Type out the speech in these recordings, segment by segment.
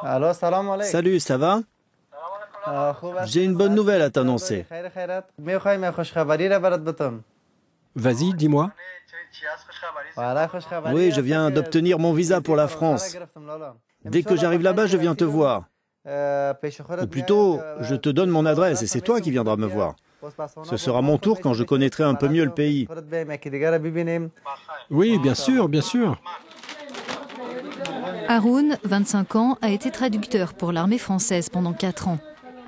Allô, salam alaikum. Salut, ça va? J'ai une bonne nouvelle à t'annoncer. Vas-y, dis-moi. Oui, je viens d'obtenir mon visa pour la France. Dès que j'arrive là-bas, je viens te voir. Ou plutôt, je te donne mon adresse et c'est toi qui viendras me voir. Ce sera mon tour quand je connaîtrai un peu mieux le pays. Oui, bien sûr, bien sûr. Haroun, 25 ans, a été traducteur pour l'armée française pendant 4 ans.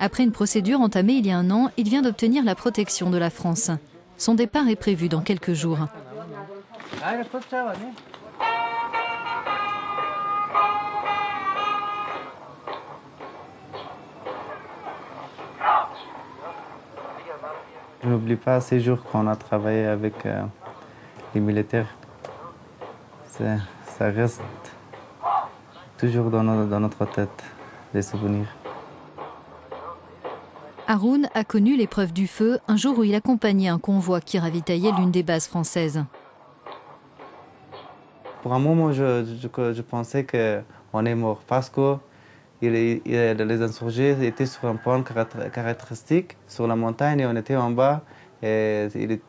Après une procédure entamée il y a un an, il vient d'obtenir la protection de la France. Son départ est prévu dans quelques jours. Je n'oublie pas ces jours qu'on a travaillé avec les militaires. Ça reste toujours dans notre tête, les souvenirs. Haroun a connu l'épreuve du feu un jour où il accompagnait un convoi qui ravitaillait l'une des bases françaises. Pour un moment, je pensais qu'on est mort parce que les insurgés étaient sur un point caractéristique sur la montagne et on était en bas. C'était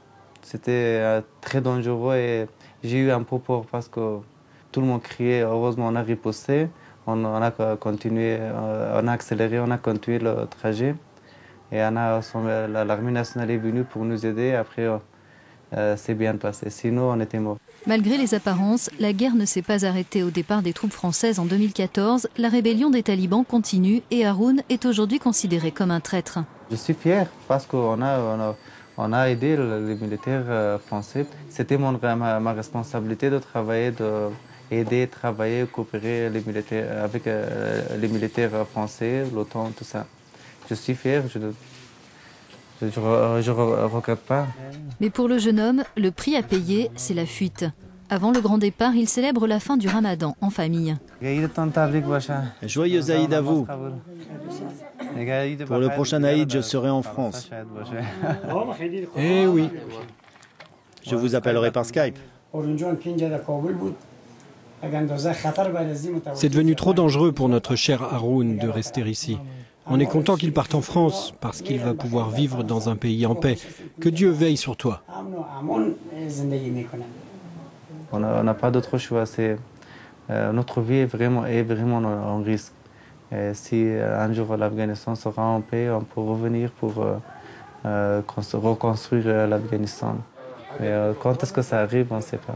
très dangereux et j'ai eu un peu peur parce que tout le monde criait. Heureusement, on a riposté, on a continué, on a accéléré, on a continué le trajet. Et l'armée nationale est venue pour nous aider. Après, c'est bien passé. Sinon, on était morts. Malgré les apparences, la guerre ne s'est pas arrêtée au départ des troupes françaises en 2014. La rébellion des talibans continue et Haroun est aujourd'hui considéré comme un traître. Je suis fier parce qu'on a aidé les militaires français. C'était ma responsabilité de travailler, d'aider, travailler, coopérer avec les militaires français, l'OTAN, tout ça. Je suis fier, je ne regrette pas. Mais pour le jeune homme, le prix à payer, c'est la fuite. Avant le grand départ, il célèbre la fin du Ramadan en famille. Joyeux Aïd à vous. Pour le prochain Aïd, je serai en France. Eh oui. Je vous appellerai par Skype. C'est devenu trop dangereux pour notre cher Haroun de rester ici. On est content qu'il parte en France parce qu'il va pouvoir vivre dans un pays en paix. Que Dieu veille sur toi. On n'a pas d'autre choix. Notre vie est vraiment en risque. Et si un jour l'Afghanistan sera en paix, on peut revenir pour reconstruire l'Afghanistan. Mais quand est-ce que ça arrive, on ne sait pas.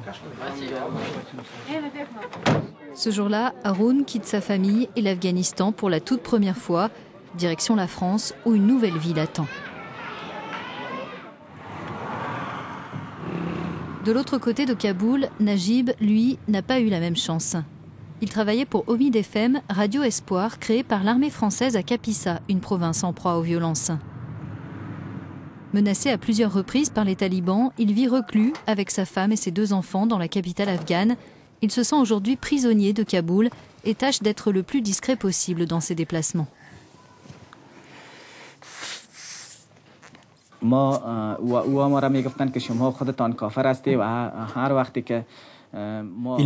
Ce jour-là, Haroun quitte sa famille et l'Afghanistan pour la toute première fois. Direction la France, où une nouvelle vie l'attend. De l'autre côté de Kaboul, Najib, lui, n'a pas eu la même chance. Il travaillait pour Omid FM, Radio Espoir, créée par l'armée française à Kapisa, une province en proie aux violences. Menacé à plusieurs reprises par les talibans, il vit reclus avec sa femme et ses 2 enfants dans la capitale afghane. Il se sent aujourd'hui prisonnier de Kaboul et tâche d'être le plus discret possible dans ses déplacements. Il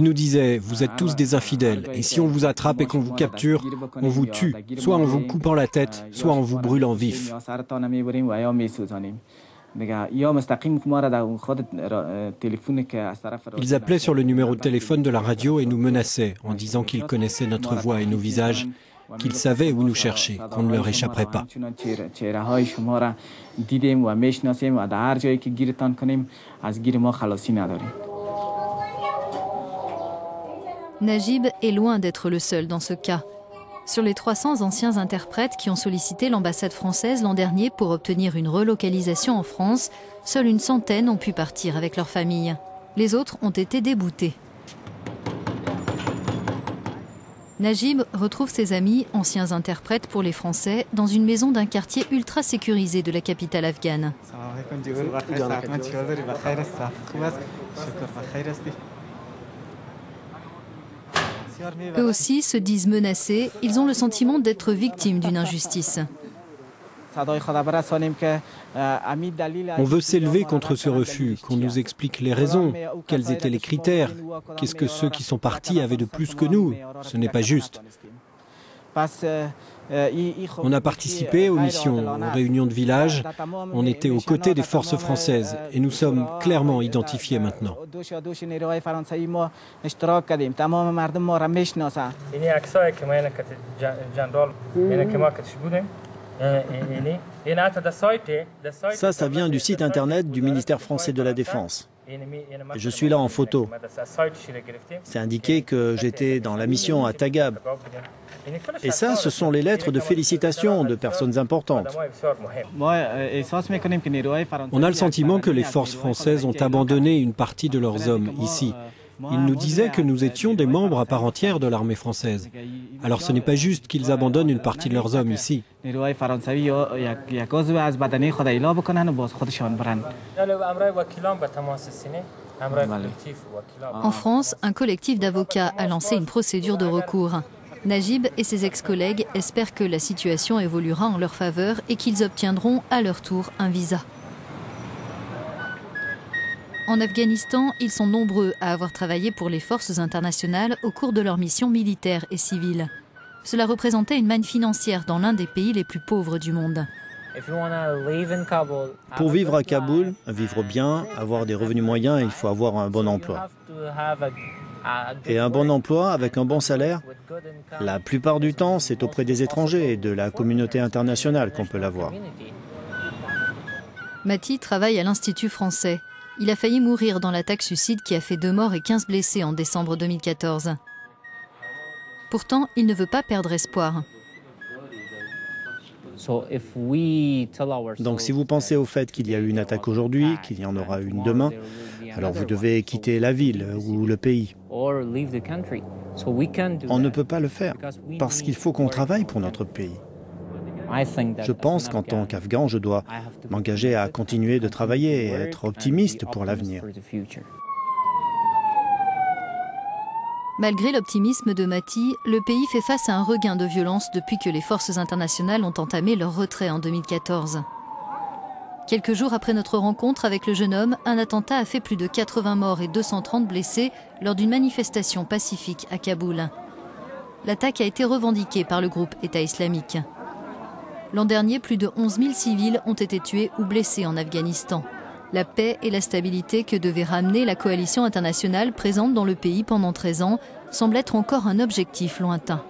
nous disait, vous êtes tous des infidèles, et si on vous attrape et qu'on vous capture, on vous tue, soit en vous coupant la tête, soit en vous brûlant vif. Ils appelaient sur le numéro de téléphone de la radio et nous menaçaient en disant qu'ils connaissaient notre voix et nos visages, qu'ils savaient où nous chercher, qu'on ne leur échapperait pas. Najib est loin d'être le seul dans ce cas. Sur les 300 anciens interprètes qui ont sollicité l'ambassade française l'an dernier pour obtenir une relocalisation en France, seule une centaine ont pu partir avec leur famille. Les autres ont été déboutés. Najib retrouve ses amis, anciens interprètes pour les Français, dans une maison d'un quartier ultra sécurisé de la capitale afghane. Eux aussi se disent menacés, ils ont le sentiment d'être victimes d'une injustice. On veut s'élever contre ce refus, qu'on nous explique les raisons, quels étaient les critères, qu'est-ce que ceux qui sont partis avaient de plus que nous. Ce n'est pas juste. On a participé aux missions, aux réunions de village. On était aux côtés des forces françaises et nous sommes clairement identifiés maintenant. Ça vient du site internet du ministère français de la Défense. Je suis là en photo. C'est indiqué que j'étais dans la mission à Tagab. Et ça, ce sont les lettres de félicitations de personnes importantes. On a le sentiment que les forces françaises ont abandonné une partie de leurs hommes ici. Ils nous disaient que nous étions des membres à part entière de l'armée française. Alors ce n'est pas juste qu'ils abandonnent une partie de leurs hommes ici. En France, un collectif d'avocats a lancé une procédure de recours. Najib et ses ex-collègues espèrent que la situation évoluera en leur faveur et qu'ils obtiendront à leur tour un visa. En Afghanistan, ils sont nombreux à avoir travaillé pour les forces internationales au cours de leurs missions militaires et civiles. Cela représentait une manne financière dans l'un des pays les plus pauvres du monde. Pour vivre à Kaboul, vivre bien, avoir des revenus moyens, il faut avoir un bon emploi. Et un bon emploi avec un bon salaire, la plupart du temps, c'est auprès des étrangers et de la communauté internationale qu'on peut l'avoir. Mati travaille à l'Institut français. Il a failli mourir dans l'attaque suicide qui a fait 2 morts et 15 blessés en décembre 2014. Pourtant, il ne veut pas perdre espoir. Donc si vous pensez au fait qu'il y a eu une attaque aujourd'hui, qu'il y en aura une demain, alors vous devez quitter la ville ou le pays. On ne peut pas le faire parce qu'il faut qu'on travaille pour notre pays. Je pense qu'en tant qu'Afghan, je dois m'engager à continuer de travailler et être optimiste pour l'avenir. Malgré l'optimisme de Mati, le pays fait face à un regain de violence depuis que les forces internationales ont entamé leur retrait en 2014. Quelques jours après notre rencontre avec le jeune homme, un attentat a fait plus de 80 morts et 230 blessés lors d'une manifestation pacifique à Kaboul. L'attaque a été revendiquée par le groupe État islamique. L'an dernier, plus de 11 000 civils ont été tués ou blessés en Afghanistan. La paix et la stabilité que devait ramener la coalition internationale présente dans le pays pendant 13 ans semblent être encore un objectif lointain.